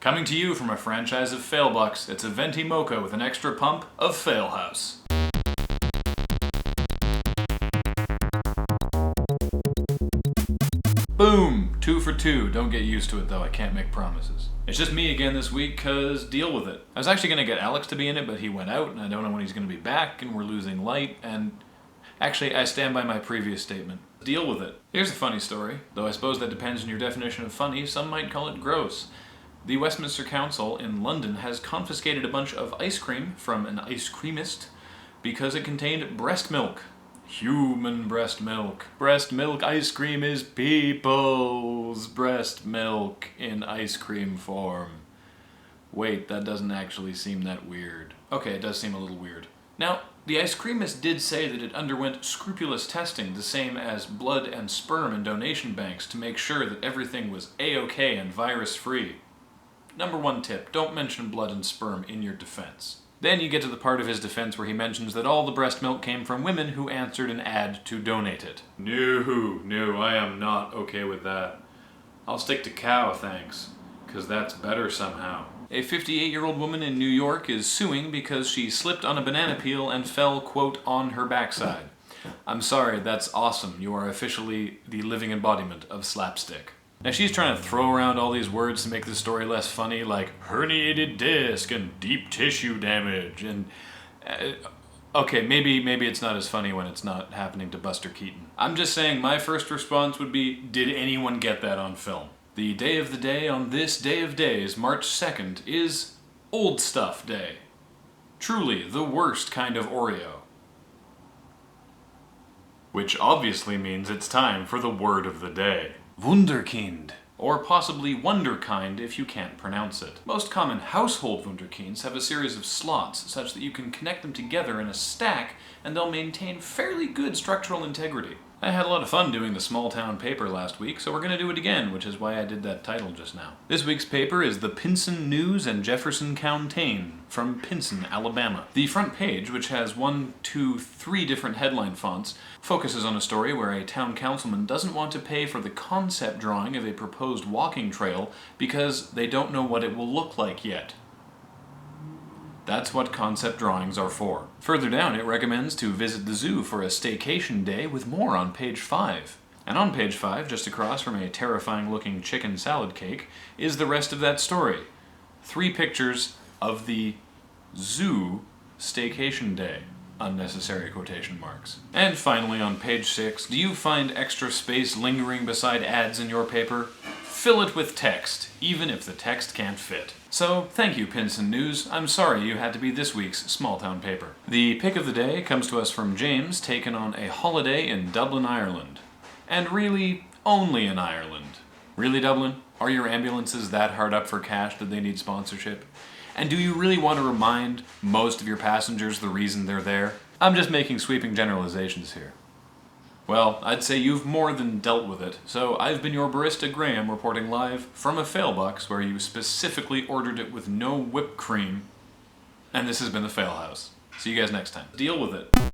Coming to you from a franchise of Failbucks, it's a venti mocha with an extra pump of Phailhaüs. Boom! 2 for 2. Don't get used to it though, I can't make promises. It's just me again this week, cause deal with it. I was actually gonna get Alex to be in it, but he went out and I don't know when he's gonna be back and we're losing light and... Actually, I stand by my previous statement. Deal with it. Here's a funny story, though I suppose that depends on your definition of funny, some might call it gross. The Westminster Council in London has confiscated a bunch of ice cream from an ice creamist because it contained breast milk. Human breast milk. Breast milk ice cream is people's breast milk in ice cream form. Wait, that doesn't actually seem that weird. Okay, it does seem a little weird. Now, the ice creamist did say that it underwent scrupulous testing, the same as blood and sperm in donation banks, to make sure that everything was A-OK and virus-free. Number one tip, don't mention blood and sperm in your defense. Then you get to the part of his defense where he mentions that all the breast milk came from women who answered an ad to donate it. No, I am not okay with that. I'll stick to cow, thanks, because that's better somehow. A 58-year-old woman in New York is suing because she slipped on a banana peel and fell, quote, on her backside. I'm sorry, that's awesome. You are officially the living embodiment of slapstick. Now she's trying to throw around all these words to make the story less funny, like herniated disc and deep tissue damage, and... okay, maybe it's not as funny when it's not happening to Buster Keaton. I'm just saying my first response would be, did anyone get that on film? The day of the day on this day of days, March 2nd, is Old Stuff Day. Truly, the worst kind of Oreo. Which obviously means it's time for the word of the day. Wunderkind. Or possibly Wonderkind if you can't pronounce it. Most common household Wunderkinds have a series of slots such that you can connect them together in a stack and they'll maintain fairly good structural integrity. I had a lot of fun doing the small town paper last week, so we're going to do it again, which is why I did that title just now. This week's paper is the Pinson News and Jefferson Countain from Pinson, Alabama. The front page, which has 3 different headline fonts, focuses on a story where a town councilman doesn't want to pay for the concept drawing of a proposed walking trail because they don't know what it will look like yet. That's what concept drawings are for. Further down, it recommends to visit the zoo for a staycation day with more on page 5. And on page 5, just across from a terrifying-looking chicken salad cake, is the rest of that story. 3 pictures of the zoo staycation day. Unnecessary quotation marks. And finally, on page 6, do you find extra space lingering beside ads in your paper? Fill it with text, even if the text can't fit. So, thank you, Pinson News. I'm sorry you had to be this week's small town paper. The pick of the day comes to us from James, taken on a holiday in Dublin, Ireland. And really, only in Ireland. Really, Dublin? Are your ambulances that hard up for cash that they need sponsorship? And do you really want to remind most of your passengers the reason they're there? I'm just making sweeping generalizations here. Well, I'd say you've more than dealt with it, so I've been your barista Graham reporting live from a Failbucks where you specifically ordered it with no whipped cream, and this has been the Phailhaüs. See you guys next time. Deal with it.